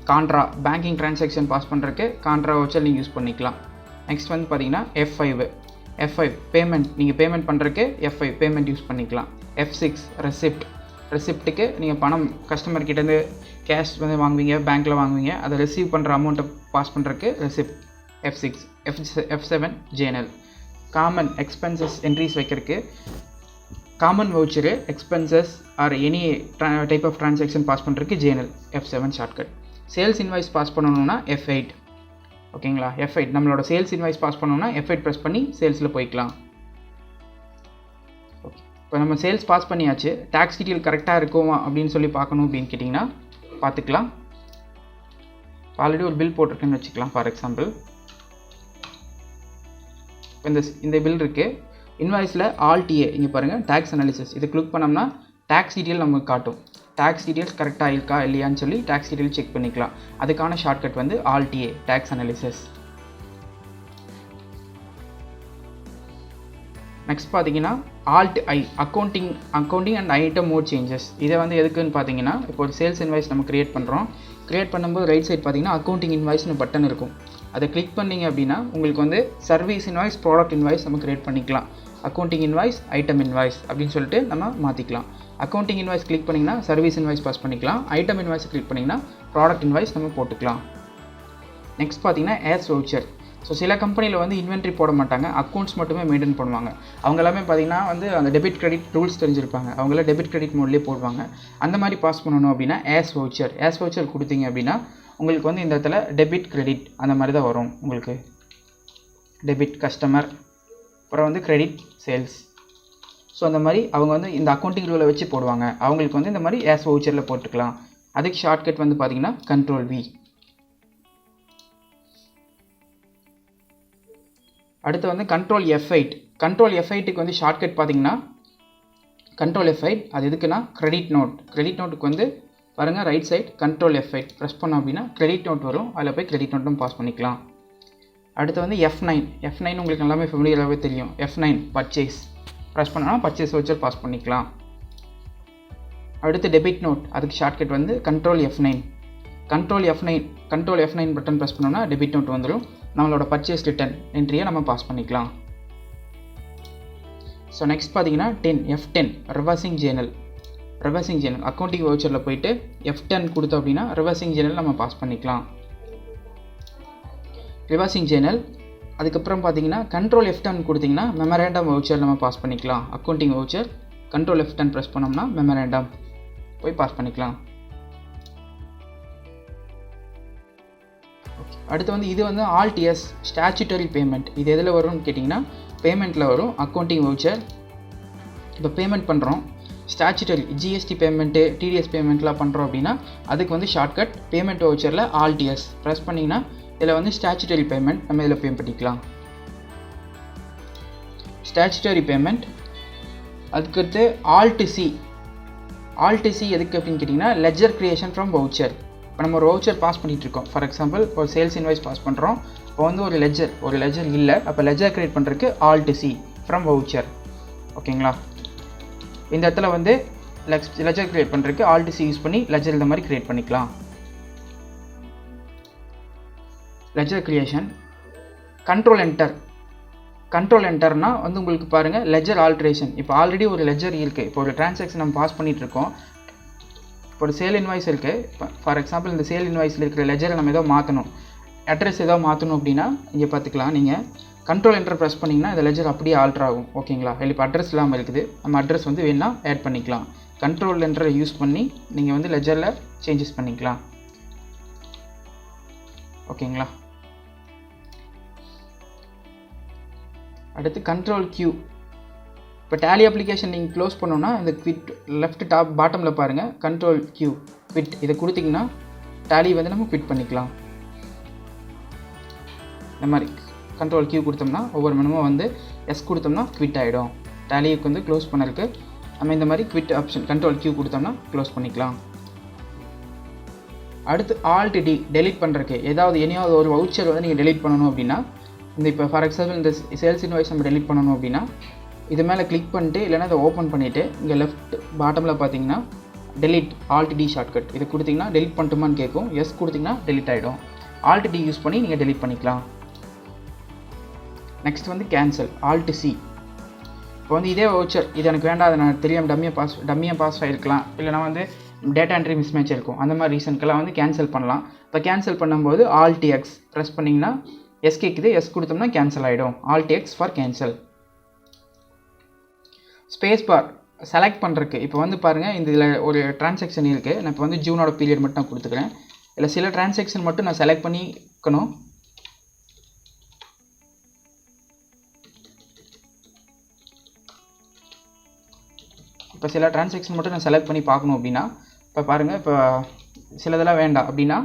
contra banking transaction pass பண்ணுறதுக்கு கான்ட்ரா வவுச்சர் நீங்கள் யூஸ் பண்ணிக்கலாம். நெக்ஸ்ட் வந்து பார்த்திங்கன்னா F5 பேமெண்ட், நீங்கள் பேமெண்ட் பண்ணுறதுக்கு F5 பேமெண்ட் யூஸ் பண்ணிக்கலாம். F6 ரெசிப்ட்டுக்கு நீங்கள் பணம் கஸ்டமர்கிட்டேருந்து கேஷ் வந்து வாங்குவீங்க, பேங்க்கில் வாங்குவீங்க, அதை ரிசீவ் பண்ணுற அமௌண்ட்டை பாஸ் பண்ணுறதுக்கு receipt F6. F7 journal common expenses entries வைக்கிறதுக்கு common voucher expenses or any type of transaction pass பண்ணுறதுக்கு journal F7 shortcut. Sales invoice pass பண்ணணும்னா F8. ஓகேங்களா? F8 நம்மளோட சேல்ஸ் இன்வாய்ஸ் பாஸ் பண்ணணும்னா F8 ப்ரெஸ் பண்ணி சேல்ஸில் போய்க்கலாம். ஓகே, இப்போ நம்ம சேல்ஸ் பாஸ் பண்ணியாச்சு. டேக்ஸ் டீட்டெயில் கரெக்டாக இருக்குமா அப்படின்னு சொல்லி பார்க்கணும் அப்படின்னு கேட்டிங்கன்னா பார்த்துக்கலாம். ஆல்ரெடி ஒரு பில் போட்டிருக்குன்னு வச்சுக்கலாம். ஃபார் எக்ஸாம்பிள் இந்த பில் இருக்குது. இன்வாய்ஸில் ஆல்டிஏ இங்கே பாருங்கள் டேக்ஸ் அனாலிசிஸ், இது கிளிக் பண்ணோம்னா டேக்ஸ் டீட்டெயில் நமக்கு காட்டும். டேக்ஸ் டீட்டெயில்ஸ் கரெக்டாக இருக்கா இல்லையான்னு சொல்லி டேக்ஸ் டீட்டெயில் செக் பண்ணிக்கலாம். அதுக்கான ஷார்ட்கட் வந்து ஆல்டிஏ டேக்ஸ் அனாலிசிஸ். நெக்ஸ்ட் பார்த்தீங்கன்னா alt I accounting and item mode changes. இதை வந்து எதுக்குன்னு பார்த்தீங்கன்னா இப்போ ஒரு சேல்ஸ் இன்வாய்ஸ் நம்ம க்ரியேட் பண்ணுறோம். க்ரியேட் பண்ணும்போது ரைட் சைட் பார்த்தீங்கன்னா அக்கௌண்டிங் இன்வாய்ஸ்னு பட்டன் இருக்கும். அதை கிளிக் பண்ணிங்க அப்படின்னா உங்களுக்கு வந்து சர்வீஸ் இன்வாய்ஸ், ப்ராடக்ட் இன்வாய்ஸ் நம்ம க்ரியேட் பண்ணிக்கலாம். அக்கௌண்டிங் இன்வாய்ஸ், ஐட்டம் இன்வாய்ஸ் அப்படின்னு சொல்லிட்டு நம்ம மாற்றிக்கலாம். அக்கௌண்டிங் இன்வாய்ஸ் கிளிக் பண்ணிங்கன்னா சர்வீஸ் இன்வாய்ஸ் பாஸ் பண்ணிக்கலாம். ஐட்டம் இன்வாய்ஸ் கிளிக் பண்ணிங்கன்னா ப்ராடக்ட் இன்வாய்ஸ் நம்ம போட்டுக்கலாம். நெக்ஸ்ட் பார்த்தீங்கன்னா ஏஸ் வவுச்சர். ஸோ சில கம்பெனியில் வந்து இன்வென்ட்ரி போட மாட்டாங்க, அக்கௌண்ட்ஸ் மட்டுமே மெயின்டைன் பண்ணுவாங்க. அவங்க எல்லாமே பார்த்தீங்கன்னா வந்து அந்த டெபிட் கிரெடிட் ரூல்ஸ் தெரிஞ்சிருப்பாங்க. அவங்களாம் டெபிட் கிரெடிட் மோட்லேயே போடுவாங்க. அந்த மாதிரி பாஸ் பண்ணணும் அப்படின்னா ஏஸ் வவுச்சர் கொடுத்தீங்க அப்படின்னா உங்களுக்கு வந்து இந்த இடத்துல டெபிட் கிரெடிட் அந்த மாதிரி தான் வரும். உங்களுக்கு டெபிட் கஸ்டமர், அப்புறம் வந்து கிரெடிட் சேல்ஸ். ஸோ அந்த மாதிரி அவங்க வந்து இந்த அக்கௌண்டிங் ரூலை வச்சு போடுவாங்க. அவங்களுக்கு வந்து இந்த மாதிரி ஏஸ் வவுச்சரில் போட்டுக்கலாம். அதுக்கு ஷார்ட்கட் வந்து பார்த்தீங்கன்னா Ctrl V. அடுத்து வந்து Ctrl F8க்கு வந்து ஷார்ட்கட் பார்த்தீங்கன்னா Ctrl F8. அது எதுக்குன்னா கிரெடிட் நோட்டுக்கு வந்து பாருங்கள் right side Ctrl F8 press பண்ணோம் அப்படின்னா கிரெடிட் நோட் வரும். அதில் போய் கிரெடிட் நோட்டும் பாஸ் பண்ணிக்கலாம். அடுத்து வந்து F9 உங்களுக்கு எல்லாமே ஃபெமிலியராகவே தெரியும். F9 பர்ச்சேஸ் ப்ரெஸ் பண்ணோன்னா பர்ச்சேஸ் வவுச்சர் பாஸ் பண்ணிக்கலாம். அடுத்து டெபிட் நோட், அதுக்கு ஷார்ட்கட் வந்து Ctrl F9 பட்டன் ப்ரெஸ் பண்ணோம்னா டெபிட் நோட் வந்துடும். நம்மளோட பர்ச்சேஸ் ரிட்டர்ன் என்ட்ரியை நம்ம பாஸ் பண்ணிக்கலாம். ஸோ நெக்ஸ்ட் பார்த்தீங்கன்னா F10 ரிவர்சிங் ஜேர்னல் அக்கௌண்டிங் வவுச்சரில் போயிட்டு F10 கொடுத்தோம் அப்படின்னா ரிவர்சிங் ஜேர்னல் நம்ம பாஸ் பண்ணிக்கலாம். ரிவர்சிங் ஜேர்னல் அதுக்கப்புறம் பார்த்தீங்கன்னா Ctrl F10 கொடுத்தீங்கன்னா மெமரேண்டம் வவுச்சர் நம்ம பாஸ் பண்ணிக்கலாம். Accounting voucher Ctrl F10 press பண்ணோம்னா மெமரேண்டம் போய் பாஸ் பண்ணிக்கலாம். அடுத்து வந்து இது வந்து ஆல்ட் எஸ் ஸ்டாச்சுட்டரி பேமெண்ட். இது எதில் வரும்னு கேட்டிங்கன்னா பேமெண்ட்டில் வரும். அக்கௌண்டிங் வவுச்சர் இப்போ பேமெண்ட் பண்ணுறோம், ஸ்டாச்சுட்டரி ஜிஎஸ்டி பேமெண்ட்டு, டிடிஎஸ் பேமெண்ட்லாம் பண்ணுறோம் அப்படின்னா அதுக்கு வந்து ஷார்ட்கட் பேமெண்ட் வவுச்சரில் ALT+S ப்ரெஸ் பண்ணிங்கன்னா இதில் வந்து ஸ்டாச்சுட்டரி பேமெண்ட் நம்ம இதில் பே பண்ணிக்கலாம். Statutory payment. அதுக்கடுத்து ALT+C. ALT+C எதுக்கு அப்படின்னு கேட்டிங்கன்னா லெஜர் கிரியேஷன் ஃப்ரம் வவுச்சர். இப்போ நம்ம ஒரு வவுச்சர் பாஸ் பண்ணிகிட்ருக்கோம். ஃபார் எக்ஸாம்பிள் ஒரு சேல்ஸ் இன்வாய்ஸ் பாஸ் பண்ணுறோம். இப்போ வந்து ஒரு லெஜர் இல்லை, அப்போ லெஜர் கிரியேட் பண்ணுறதுக்கு ALT+C ஃப்ரம் வவுச்சர். ஓகேங்களா? இந்த இடத்துல வந்து லெஜர் கிரியேட் பண்ணுறதுக்கு ALT+C யூஸ் பண்ணி லெஜர் இந்த மாதிரி கிரியேட் பண்ணிக்கலாம். Ledger creation. கண்ட்ரோல் என்டர்னா வந்து உங்களுக்கு பாருங்கள் லெஜர் ஆல்ட்ரேஷன். இப்போ ஆல்ரெடி ஒரு லெஜர் இருக்குது, இப்போ ஒரு டிரான்சாக்ஷன் நம்ம பாஸ் பண்ணிகிட்ருக்கோம். இப்போ ஒரு சேல் இன்வாய்ஸ் இருக்குது. இப்போ ஃபார் எக்ஸாம்பிள் இந்த சேல் இன்வாய்ஸில் இருக்கிற லெஜரை நம்ம ஏதோ மாற்றணும், அட்ரஸ் ஏதோ மாற்றணும் அப்படின்னா இங்கே பார்த்துக்கலாம். நீங்கள் கண்ட்ரோல் என்டர் ப்ரெஸ் பண்ணிங்கன்னா இந்த லெஜர் அப்படியே ஆல்ட்ரு ஆகும். ஓகேங்களா? இப்போ அட்ரஸ் இல்லாமல் இருக்குது, நம்ம அட்ரஸ் வந்து வேணால் ஆட் பண்ணிக்கலாம். கண்ட்ரோல் என்டரை யூஸ் பண்ணி நீங்கள் வந்து லெஜரில் சேஞ்சஸ் பண்ணிக்கலாம். ஓகேங்களா? அடுத்து கண்ட்ரோல் Q. இப்போ டேலி அப்ளிகேஷன் நீங்கள் க்ளோஸ் பண்ணோன்னா இந்த குவிட் லெஃப்ட் டாப் பாட்டமில் பாருங்கள் கண்ட்ரோல் Q குவிட். இதை கொடுத்திங்கன்னா டேலி வந்து நம்ம குவிட் பண்ணிக்கலாம். இந்த மாதிரி கண்ட்ரோல் Q கொடுத்தோம்னா ஒவ்வொரு மினிமம் வந்து எஸ் கொடுத்தோம்னா குவிட் ஆகிடும். டேலிக்கு வந்து க்ளோஸ் பண்ணருக்கு நம்ம இந்த மாதிரி குவிட் ஆப்ஷன் கண்ட்ரோல் Q கொடுத்தோம்னா க்ளோஸ் பண்ணிக்கலாம். அடுத்து ALT+D டெலிட் பண்ணுறதுக்கு ஏதாவது இனியாவது ஒரு வவுச்சர் வந்து நீங்கள் டெலிட் பண்ணணும் அப்படின்னா இந்த இப்போ ஃபார் எக்ஸாம்பிள் இந்த சேல்ஸ் இன்வாய்ஸ் நம்ம டெலிட் பண்ணணும் அப்படின்னா இது மேலே கிளிக் பண்ணிட்டு இல்லைனா இதை ஓப்பன் பண்ணிவிட்டு இங்கே லெஃப்ட் பாட்டமில் பார்த்தீங்கன்னா டெலிட் ALT+D ஷார்ட்கட் இது கொடுத்திங்கன்னா டெலிட் பண்ணிட்டுமான்னு கேட்கும். எஸ் கொடுத்திங்கன்னா டெலிட் ஆகிடும். ALT+D யூஸ் பண்ணி நீங்கள் டெலிட் பண்ணிக்கலாம். நெக்ஸ்ட் வந்து கேன்சல் ALT+C. இப்போ வந்து இதே வவுச்சர் இது எனக்கு வேண்டாம், அதை நான் தெரியாமல் டம்மியாக பாஸ் ஆகிருக்கலாம், இல்லைனா வந்து டேட்டா என்ட்ரி மிஸ்மேட்ச் இருக்கும், அந்த மாதிரி ரீசனுக்கெல்லாம் வந்து கேன்சல் பண்ணலாம். இப்போ கேன்சல் பண்ணும்போது ALT+X ப்ரெஸ் பண்ணிங்கன்னா எஸ் கேட்குது, எஸ் கொடுத்தோம்னா கேன்சல் ஆகிடும். ALT+X for cancel. Space bar select பண்ணுறதுக்கு இப்போ வந்து பாருங்கள் இந்த இதில் ஒரு டிரான்சாக்ஷன் இருக்குது. நான் இப்போ வந்து ஜூனோட பீரியட் மட்டும் நான் கொடுத்துக்கிறேன். இல்லை சில டிரான்சாக்ஷன் மட்டும் நான் செலக்ட் பண்ணிக்கணும். இப்போ சில டிரான்சாக்ஷன் மட்டும் நான் செலக்ட் பண்ணி பார்க்கணும் அப்படின்னா இப்போ பாருங்கள், இப்போ சிலதெல்லாம் வேண்டாம் அப்படின்னா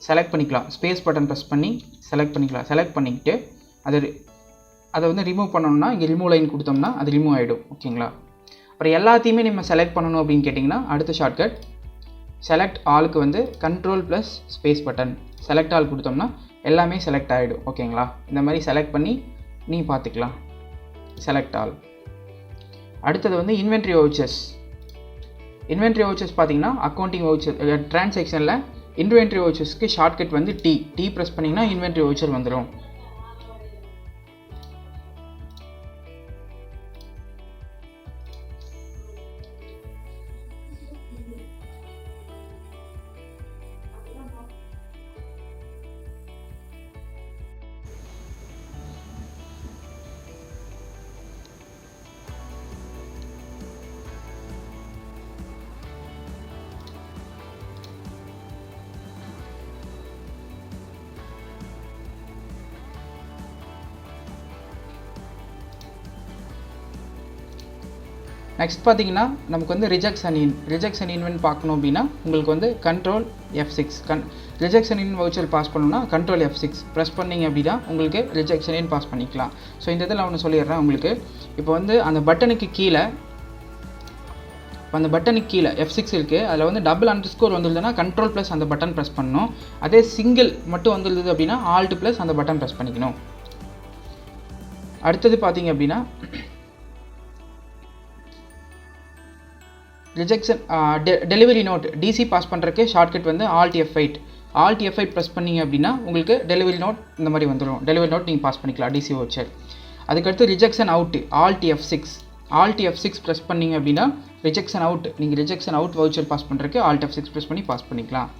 செலக்ட் பண்ணிக்கலாம். ஸ்பேஸ் பட்டன் ப்ரெஸ் பண்ணி செலக்ட் பண்ணிக்கலாம். செலக்ட் பண்ணிக்கிட்டு அதை வந்து ரிமூவ் பண்ணணும்னா இங்கே ரிமூவ் லைன் கொடுத்தோம்னா அது ரிமூவ் ஆகிடும். ஓகேங்களா? அப்புறம் எல்லாத்தையுமே நம்ம செலக்ட் பண்ணணும் அப்படின்னு கேட்டிங்கன்னா அடுத்த ஷார்ட்கட் செலக்ட் ஆலுக்கு வந்து control+, space button select all கொடுத்தோம்னா எல்லாமே செலக்ட் ஆகிடும். ஓகேங்களா? இந்த மாதிரி செலக்ட் பண்ணி நீங்கள் பார்த்துக்கலாம். Select all. அடுத்தது வந்து இன்வென்ட்ரி வவுச்சர்ஸ். இன்வென்ட்ரி வவுச்சர்ஸ் பார்த்தீங்கன்னா அக்கௌண்டிங் வவுச்சர் டிரான்சாக்ஷனில் இன்வென்ட்ரி வவுச்சர்ஸ்க்கு ஷார்ட்கட் வந்து டி ப்ரெஸ் பண்ணிங்கன்னா இன்வென்ட்ரி வவுச்சர் வந்துடும். நெக்ஸ்ட் பார்த்தீங்கன்னா நமக்கு வந்து ரிஜெக்ஷன் இன்வென்ட் பார்க்கணும் அப்படின்னா உங்களுக்கு வந்து கண்ட்ரோல் F6 ரிஜெக்ஷன் இன் வவுச்சர் பாஸ் பண்ணணும்னா கண்ட்ரோல் F6 ப்ரெஸ் பண்ணிங்க அப்படின்னா உங்களுக்கு ரிஜெக்ஷன் இன் பாஸ் பண்ணிக்கலாம். ஸோ இந்த இதில் ஒன்று சொல்லிடுறேன் உங்களுக்கு. இப்போ வந்து அந்த பட்டனுக்கு கீழே F6 இருக்குது, அதில் வந்து டபுள் அண்டர்ஸ்கோர் வந்துருதுன்னா கண்ட்ரோல்+ அந்த பட்டன் ப்ரெஸ் பண்ணணும். அதே சிங்கிள் மட்டும் வந்துருது அப்படின்னா ALT+ அந்த பட்டன் ப்ரெஸ் பண்ணிக்கணும். அடுத்தது பார்த்தீங்க அப்படின்னா rejection delivery note DC pass பண்ணுறதுக்கு ஷார்ட்கட் வந்து Alt+F8 ப்ரெஸ் பண்ணிங்க அப்படின்னா உங்களுக்கு டெலிவரி நோட் இந்த மாதிரி வந்துடும். டெலிவரி நோட் நீங்கள் பாஸ் பண்ணிக்கலாம் DC வவுச்சர். அதுக்கடுத்து ரிஜெக்ஷன் அவுட் Alt+F6 ப்ரெஸ் பண்ணிங்க அப்படின்னா ரிஜெக்ஷன் அவுட் நீங்கள் ரிஜெக்ஷன் அவுட் வவுச்சர் பாஸ் பண்ணுறதுக்கு Alt+F6 ப்ரெஸ் பண்ணி பாஸ் பண்ணிக்கலாம்.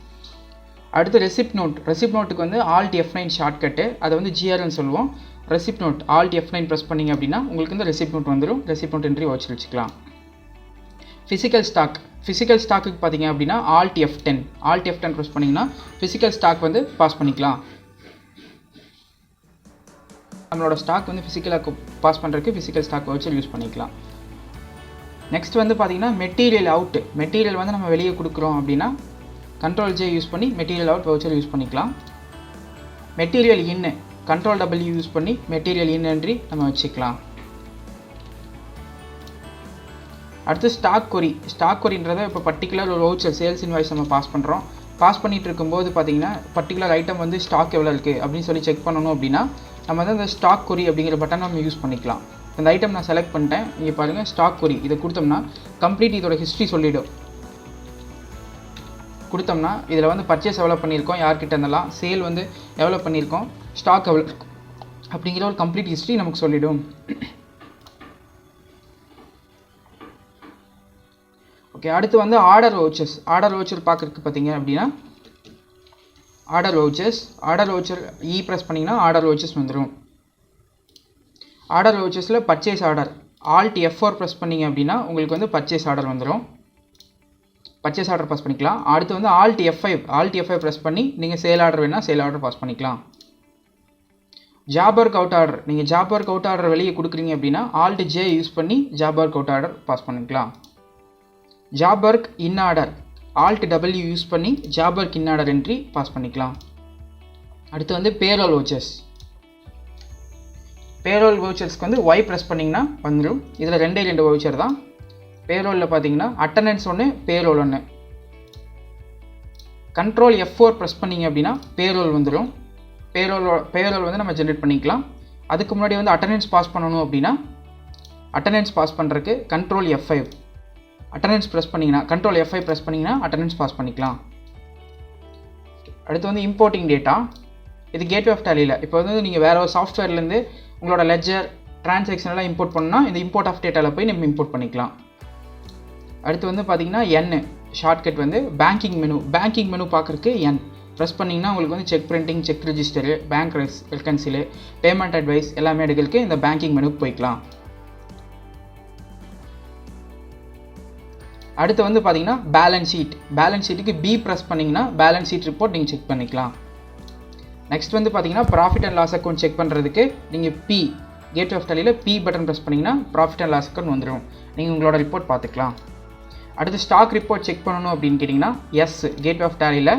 அடுத்து ரெசிப்ட் நோட்டுக்கு வந்து Alt+F9 ஷார்ட்கட்டு, அதை வந்து GRன்னு சொல்லுவோம். ரெசிப்ட் நோட் Alt+F9 ப்ரெஸ் பண்ணிங்க அப்படின்னா உங்களுக்கு இந்த ரெசிப்ட் நோட் வந்துடும். ரெசிப்ட் நோட் என்ட்ரி வவுச்சர் வச்சுக்கலாம். ஃபிசிக்கல் ஸ்டாக்குக்கு பார்த்தீங்க அப்படின்னா Alt+F10 ப்ரெஸ் பண்ணிங்கன்னா ஃபிசிக்கல் ஸ்டாக் வந்து பாஸ் பண்ணிக்கலாம். நம்மளோட ஸ்டாக் வந்து ஃபிசிக்கலாக பாஸ் பண்ணுறதுக்கு ஃபிசிக்கல் ஸ்டாக் வவுச்சர் யூஸ் பண்ணிக்கலாம். நெக்ஸ்ட் வந்து பார்த்தீங்கன்னா மெட்டீரியல் அவுட். மெட்டீரியல் வந்து நம்ம வெளியே கொடுக்குறோம் அப்படின்னா கண்ட்ரோல் ஜே யூஸ் பண்ணி மெட்டீரியல் அவுட் வவுச்சர் யூஸ் பண்ணிக்கலாம். மெட்டீரியல் இன்னு கண்ட்ரோல் டபிள்யூ யூஸ் பண்ணி மெட்டீரியல் இன் என்ட்ரி நம்ம வச்சுக்கலாம். அடுத்து ஸ்டாக் கொரி. ஸ்டாக் கொரின்றதை இப்போ பர்டிகுலர் ஒரு வவுச்சர் சேல்ஸ் இன்வாய்ஸ் நம்ம பாஸ் பண்ணுறோம். பாஸ் பண்ணிகிட்டு இருக்கும்போது பார்த்தீங்கன்னா பர்டிகுலர் ஐட்டம் வந்து ஸ்டாக் எவ்வளோ இருக்குது அப்படின்னு சொல்லி செக் பண்ணணும் அப்படின்னா நம்ம வந்து அந்த ஸ்டாக் கொரி அப்படிங்கிற பட்டன் நம்ம யூஸ் பண்ணிக்கலாம். இந்த ஐட்டம் நான் செலக்ட் பண்ணிட்டேன். இங்கே பாருங்கள் ஸ்டாக் கொரி. இதை கொடுத்தோம்னா கம்ப்ளீட் இதோட ஹிஸ்ட்ரி சொல்லிவிடும். கொடுத்தோம்னா இதில் வந்து பர்ச்சேஸ் எவ்வளோ பண்ணியிருக்கோம், யார்கிட்ட இருந்தெல்லாம் சேல் வந்து எவ்வளோ பண்ணியிருக்கோம், ஸ்டாக் எவ்வளோ அப்படிங்கிற ஒரு கம்ப்ளீட் ஹிஸ்ட்ரி நமக்கு சொல்லிவிடும். ஓகே, அடுத்து வந்து ஆர்டர் வவுச்சர்ஸ். ஆர்டர் வவுச்சர் பார்க்குறதுக்கு பார்த்தீங்க அப்படின்னா ஆர்டர் வவுச்சர் இ ப்ரெஸ் பண்ணிங்கன்னா ஆர்டர் வவுச்சர்ஸ் வந்துடும். ஆர்டர் வவுச்சர்ஸில் purchase order alt F4 press பண்ணிங்க அப்படின்னா உங்களுக்கு வந்து பர்ச்சேஸ் ஆர்டர் வந்துடும். பர்ச்சேஸ் ஆர்டர் பாஸ் பண்ணிக்கலாம். அடுத்து வந்து ஆல்ட் F5 ப்ரெஸ் பண்ணி நீங்கள் சேல் ஆர்டர் வேணால் சேல் ஆர்டர் பாஸ் பண்ணிக்கலாம். Job work out order. நீங்கள் ஜாப் ஒர்க் அவுட் ஆர்டர் வெளியே கொடுக்குறீங்க அப்படின்னா ஆல்ட் J யூஸ் பண்ணி job work out order pass பண்ணிக்கலாம். Job work in order alt W use பண்ணி job work in order entry pass பண்ணிக்கலாம். அடுத்து வந்து பேரோல் வவுச்சர்ஸ். பேரோல் வவுச்சர்ஸ்க்கு வந்து Y ப்ரெஸ் பண்ணிங்கன்னா வந்துடும். இதில் 2 வவுச்சர் தான். பேரோலில் பார்த்தீங்கன்னா அட்டண்டன்ஸ் ஒன்று, பேரோல் ஒன்று. கண்ட்ரோல் F4 ப்ரெஸ் பண்ணிங்க அப்படின்னா பேரோல் வந்துடும். பேரோல் வந்து நம்ம ஜென்ரேட் பண்ணிக்கலாம். அதுக்கு முன்னாடி வந்து அட்டண்டன்ஸ் பாஸ் பண்ணணும் அப்படின்னா அட்டண்டன்ஸ் பாஸ் பண்ணுறதுக்கு கண்ட்ரோல் F5 அட்டண்டன்ஸ் ப்ரெஸ் பண்ணிங்கன்னா கண்ட்ரோல் F5 ப்ரெஸ் பண்ணிங்கன்னா அட்டண்டன்ஸ் பாஸ் பண்ணிக்கலாம். அடுத்து வந்து இம்போர்ட்டிங் டேட்டா. இது கேட்வே ஆஃப் டேலியில் இப்போ வந்து நீங்கள் வேறு ஒரு சாஃப்ட்வேர்லேருந்து உங்களோட லெட்ஜர் டிரான்சாக்ஷன் எல்லாம் இம்போர்ட் பண்ணால் இந்த இம்போர்ட் ஆஃப் டேட்டாவில் போய் நம்ம இம்போர்ட் பண்ணிக்கலாம். அடுத்து வந்து பார்த்தீங்கன்னா N ஷார்ட்கட் வந்து பேங்கிங் மெனு பார்க்குறதுக்கு N ப்ரெஸ் பண்ணிங்கன்னா உங்களுக்கு வந்து cheque printing, cheque register, bank reconcile, payment advice எல்லாமே எடுக்கிறதுக்கு இந்த பேங்கிங் மெனுக்கு போய்க்கலாம். அடுத்து வந்து பார்த்தீங்கன்னா பேலன்ஸ் ஷீட்டுக்கு B ப்ரெஸ் பண்ணிங்கன்னா பேலன்ஸ் ஷீட் ரிப்போர்ட் நீங்கள் செக் பண்ணிக்கலாம். நெக்ஸ்ட் வந்து பார்த்தீங்கன்னா profit and loss account check பண்ணுறதுக்கு நீங்கள் P கேட்வே ஆஃப் டேலியில் P பட்டன் ப்ரெஸ் பண்ணிங்கன்னா ப்ராஃபிட் அண்ட் லாஸ் அக்கௌண்ட் வந்துடும். நீங்கள் உங்களோட ரிப்போர்ட் பார்த்துக்கலாம். அடுத்து ஸ்டாக் ரிப்போர்ட் செக் பண்ணணும் அப்படின்னு கேட்டிங்கன்னா எஸ் கேட்வே ஆஃப் டேலியில்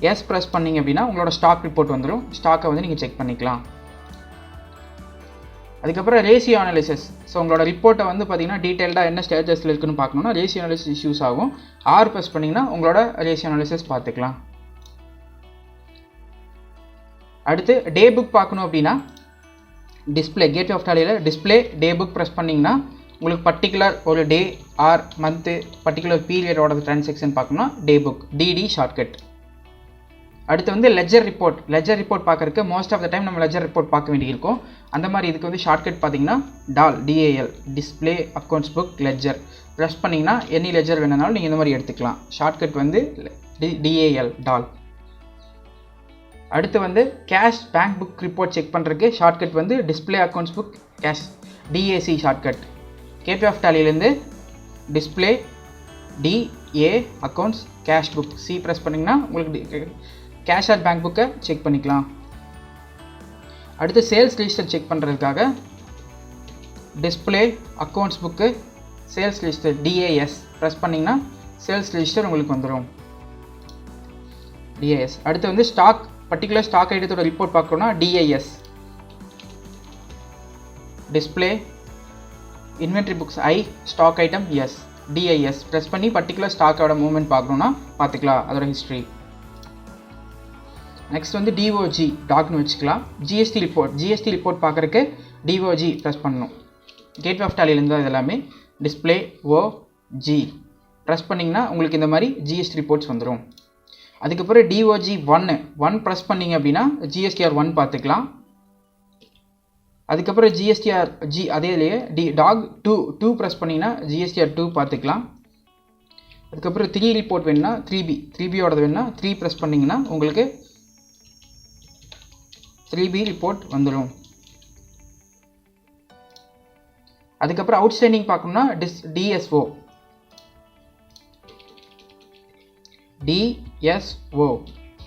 எஸ் ப்ரெஸ் பண்ணிங்க அப்படின்னா உங்களோட ஸ்டாக் ரிப்போர்ட் வந்துடும். ஸ்டாக்கை வந்து நீங்கள் செக் பண்ணிக்கலாம். அதுக்கப்புறம் ரேஷியோ அனாலிசிஸ். ஸோ உங்களோட ரிப்போர்ட்டை வந்து பார்த்தீங்கன்னா டீட்டெயில்டாக என்ன ஸ்டேட்டஸில் இருக்குன்னு பார்க்கணுன்னா ரேஷியோ அனாலிசிஸ் யூஸ் ஆகும். ஆர் ப்ரெஸ் பண்ணிங்கன்னா உங்களோட ரேஷியோ அனாலிசிஸ் பார்த்துக்கலாம். அடுத்து டே புக் பார்க்கணும் அப்படின்னா டிஸ்பிளே கேட்வே ஆஃப் டேலியில் டிஸ்பிளே டே புக் ப்ரெஸ் பண்ணிங்கன்னா உங்களுக்கு பர்டிகுலர் ஒரு டே ஆர் மந்த்து பர்டிகுலர் பீரியடோட ட்ரான்சாக்ஷன் பார்க்கணும்னா டே புக் DD ஷார்ட்கட். அடுத்து வந்து லெஜர் ரிப்போர்ட் பார்க்குறதுக்கு மோஸ்ட் ஆஃப் த டைம் நம்ம லெஜர் ரிப்போர்ட் பார்க்க வேண்டியிருக்கும். அந்த மாதிரி இதுக்கு வந்து ஷார்ட்கட் பார்த்தீங்கன்னா DAL display accounts book ledger press பண்ணிங்கன்னா எனி லெஜர் வேணுனாலும் நீங்கள் இந்த மாதிரி எடுத்துக்கலாம். ஷார்ட்கட் வந்து DAL டால். அடுத்து வந்து cash bank book report check பண்ணுறதுக்கு ஷார்ட்கட் வந்து display accounts book cash DAC shortcut. Gateway of டேலியிலேருந்து display DA accounts cash book C press பண்ணிங்கன்னா உங்களுக்கு கேஷ் ஆர் பேங்க் புக்கை செக் பண்ணிக்கலாம். அடுத்து சேல்ஸ் ரிஜிஸ்டர் செக் பண்ணுறதுக்காக display accounts book sales register DAS press பண்ணிங்கன்னா சேல்ஸ் ரிஜிஸ்டர் உங்களுக்கு வந்துடும் DAS. அடுத்து வந்து பர்டிகுலர் ஸ்டாக் ஐட்டத்தோட ரிப்போர்ட் பார்க்கணும்னா DIS display inventory books stock item DIS press பண்ணி பர்டிகுலர் ஸ்டாக்கோட மூவ்மெண்ட் பார்க்கணுன்னா பார்த்துக்கலாம் அதோட ஹிஸ்ட்ரி. நெக்ஸ்ட் வந்து DOG டாக்னு வச்சுக்கலாம். GST ரிப்போர்ட் பார்க்குறதுக்கு DOG ப்ரெஸ் பண்ணணும். கேட்வே ஆஃப் டேலியிலேருந்து தான் இது எல்லாமே. டிஸ்பிளே OG ப்ரெஸ் பண்ணிங்கன்னா உங்களுக்கு இந்த மாதிரி GST ரிப்போர்ட்ஸ் வந்துடும். அதுக்கப்புறம் DOG 1 ப்ரெஸ் பண்ணிங்க அப்படின்னா GSTR 1 பார்த்துக்கலாம். அதுக்கப்புறம் GSTR அதேலேயே டாக் 2 ப்ரெஸ் பண்ணிங்கன்னா GSTR 2 பார்த்துக்கலாம். அதுக்கப்புறம் 3 ரிப்போர்ட் வேணுன்னா 3Bயோடது வேணுன்னா 3 ப்ரெஸ் பண்ணிங்கன்னா உங்களுக்கு 3B ரிப்போர்ட் வந்துடும். அதுக்கப்புறம் அவுட்ஸ்டாண்டிங் பார்க்கணும்னா DSO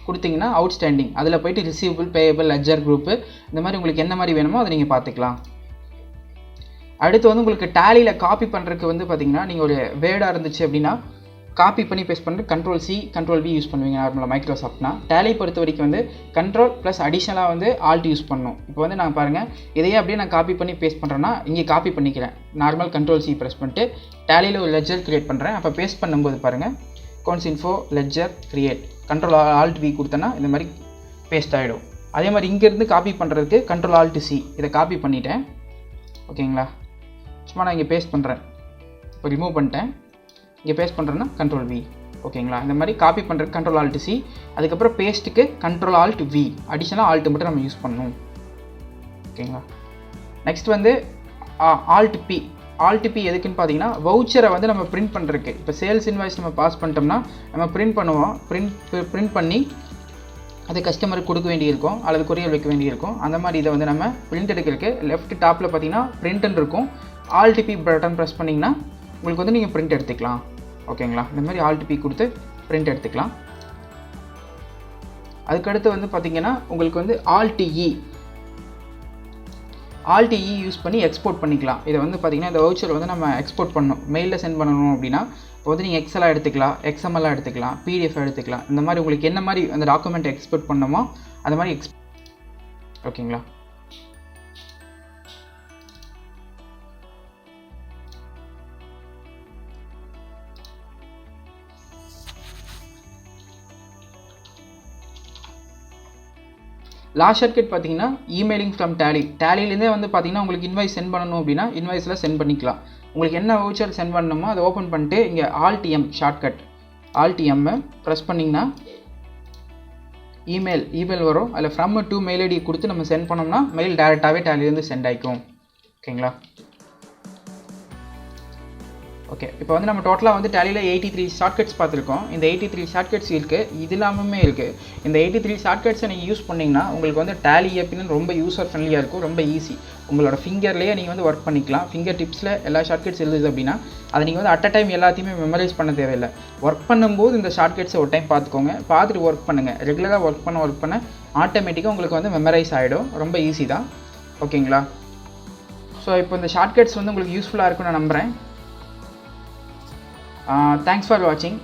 கொடுத்தீங்கன்னா அவுட்ஸ்டாண்டிங் அதில் போய்ட்டு ரிசீவபிள் பேயபிள் லெட்ஜர் குரூப்பு இந்த மாதிரி உங்களுக்கு என்ன மாதிரி வேணுமோ அதை நீங்கள் பார்த்துக்கலாம். அடுத்து வந்து உங்களுக்கு டேலியில் காப்பி பண்ணுறதுக்கு வந்து பார்த்திங்கன்னா நீங்கள் ஒரு வேர்டாக இருந்துச்சு அப்படின்னா காப்பி பண்ணி பேஸ்ட் பண்ணுறது Ctrl+C Ctrl+V யூஸ் பண்ணுவீங்க நார்மலாக மைக்ரோசாஃப்ட்னா. டேலி பொறுத்த வரைக்கும் வந்து கண்ட்ரோல் ப்ளஸ் அடிஷ்னலாக வந்து ஆல்ட் யூஸ் பண்ணணும். இப்போ வந்து நான் பாருங்கள் இதையே அப்படியே நான் காப்பி பண்ணி பேஸ்ட் பண்ணுறேன்னா இங்கே காப்பி பண்ணிக்கிறேன். நார்மல் Ctrl+C ப்ரெஸ் பண்ணிட்டு டேலியில் ஒரு லெட்ஜர் க்ரியேட் பண்ணுறேன். அப்போ பேஸ்ட் பண்ணும்போது பாருங்கள் accounts info ledger create Ctrl+Alt+V கொடுத்தேன்னா இந்த மாதிரி பேஸ்ட் ஆகிடும். அதே மாதிரி இங்கேருந்து காப்பி பண்ணுறதுக்கு Ctrl+Alt+C இதை காப்பி பண்ணிட்டேன். ஓகேங்களா, சும்மா நான் இங்கே பேஸ்ட் பண்ணுறேன். இப்போ ரிமூவ் பண்ணிட்டேன். இங்கே பேஸ்ட் பண்ணுறேன்னா Ctrl+V. ஓகேங்களா, இந்த மாதிரி காப்பி பண்ணுறதுக்கு Ctrl+Alt+C, அதுக்கப்புறம் பேஸ்ட்டுக்கு Ctrl+Alt+V, அடிஷனலாக ஆல்ட் மட்டும் நம்ம யூஸ் பண்ணணும். ஓகேங்களா, நெக்ஸ்ட் வந்து Alt+P. Alt+P எதுக்குன்னு பார்த்தீங்கன்னா வவுச்சரை வந்து நம்ம பிரிண்ட் பண்ணுறதுக்கு. இப்போ சேல்ஸ் இன்வாய்ஸ் நம்ம பாஸ் பண்ணிட்டோம்னா நம்ம பிரிண்ட் பண்ணுவோம். பிரிண்ட் பண்ணி அது கஸ்டமருக்கு கொடுக்க வேண்டியிருக்கும் அல்லது கொரியர் வைக்க வேண்டியிருக்கும். அந்த மாதிரி இதை வந்து நம்ம பிரிண்ட் எடுக்கிறதுக்கு லெஃப்ட் டாப்பில் பார்த்தீங்கன்னா பிரிண்ட்னு இருக்கும். Alt+P பட்டன் ப்ரெஸ் பண்ணிங்கன்னா உங்களுக்கு வந்து நீங்கள் பிரிண்ட் எடுத்துக்கலாம். ஓகேங்களா, இந்த மாதிரி Alt+P கொடுத்து பிரிண்ட் எடுத்துக்கலாம். அதுக்கடுத்து வந்து பார்த்தீங்கன்னா உங்களுக்கு வந்து Alt+E யூஸ் பண்ணி எக்ஸ்போர்ட் பண்ணிக்கலாம். இதை வந்து பார்த்தீங்கன்னா இந்த வவுச்சர் வந்து நம்ம எக்ஸ்போர்ட் பண்ணணும், மெயிலில் சென்ட் பண்ணணும் அப்படின்னா இப்போ வந்து நீங்கள் எக்ஸலாக எடுத்துக்கலாம், XML எடுத்துக்கலாம், PDF எடுத்துக்கலாம். இந்த மாதிரி உங்களுக்கு என்ன மாதிரி அந்த டாக்குமெண்ட் எக்ஸ்போர்ட் பண்ணணுமோ அந்த மாதிரி ஓகேங்களா. லாஸ்ட் ஷார்ட்கட் பார்த்தீங்கன்னா இமெயிலிங் ஃப்ரம் டேலிலேருந்தே வந்து பார்த்தீங்கன்னா உங்களுக்கு இன்வாய்ஸ் சென்ட் பண்ணணும் அப்படின்னா இன்வாய்ஸில் சென்ட் பண்ணிக்கலாம். உங்களுக்கு என்ன வவுச்சர் சென்ட் பண்ணணுமோ அதை ஓப்பன் பண்ணிட்டு இங்கே Alt+M ஷார்ட்கட் Alt+M ப்ரெஸ் பண்ணிங்கன்னா இமெயில் வரும். அதில் ஃப்ரம் டு மெயில் ஐடி கொடுத்து நம்ம சென்ட் பண்ணோம்னா மெயில் டேரெக்டாகவே டேலிலேருந்து சென்ட் ஆகிக்கும். ஓகேங்களா, ஓகே. இப்போ வந்து நம்ம டோட்டலாக வந்து டேலியில் 83 ஷார்ட்கட்ஸ் பார்த்துருக்கோம். இந்த 83 ஷார்ட்கட்ஸ் இருக்குது, இது இல்லாமலுமே இருக்குது. இந்த 83 ஷார்ட்கட்ஸை நீங்கள் யூஸ் பண்ணிங்கன்னா உங்களுக்கு வந்து டேலி அப்படின்னு ரொம்ப யூசர் ஃப்ரெண்ட்லியாக இருக்கும், ரொம்ப ஈஸி. உங்களோட ஃபிங்கர்லேயே நீங்கள் வந்து ஒர்க் பண்ணிக்கலாம். ஃபிங்கர் டிப்ஸில் எல்லா ஷார்ட்கட்ஸ் எழுதுது அப்படின்னா அதை நீங்கள் வந்து அட் அ டைம் எல்லாத்தையுமே மெமரைஸ் பண்ண தேவையில்லை. ஒர்க் பண்ணும்போது இந்த ஷார்ட்கட்ஸை ஒரு டைம் பார்த்துக்கோங்க, பார்த்துட்டு ஒர்க் பண்ணுங்கள். ரெகுலராக ஒர்க் பண்ண ஆட்டோமேட்டிக்காக உங்களுக்கு வந்து மெமரைஸ் ஆகிடும். ரொம்ப ஈஸி தான். ஓகேங்களா, ஸோ இப்போ இந்த ஷார்ட்கட்ஸ் வந்து உங்களுக்கு யூஸ்ஃபுல்லாக இருக்கும்னு நான் நம்புகிறேன். Thanks for watching.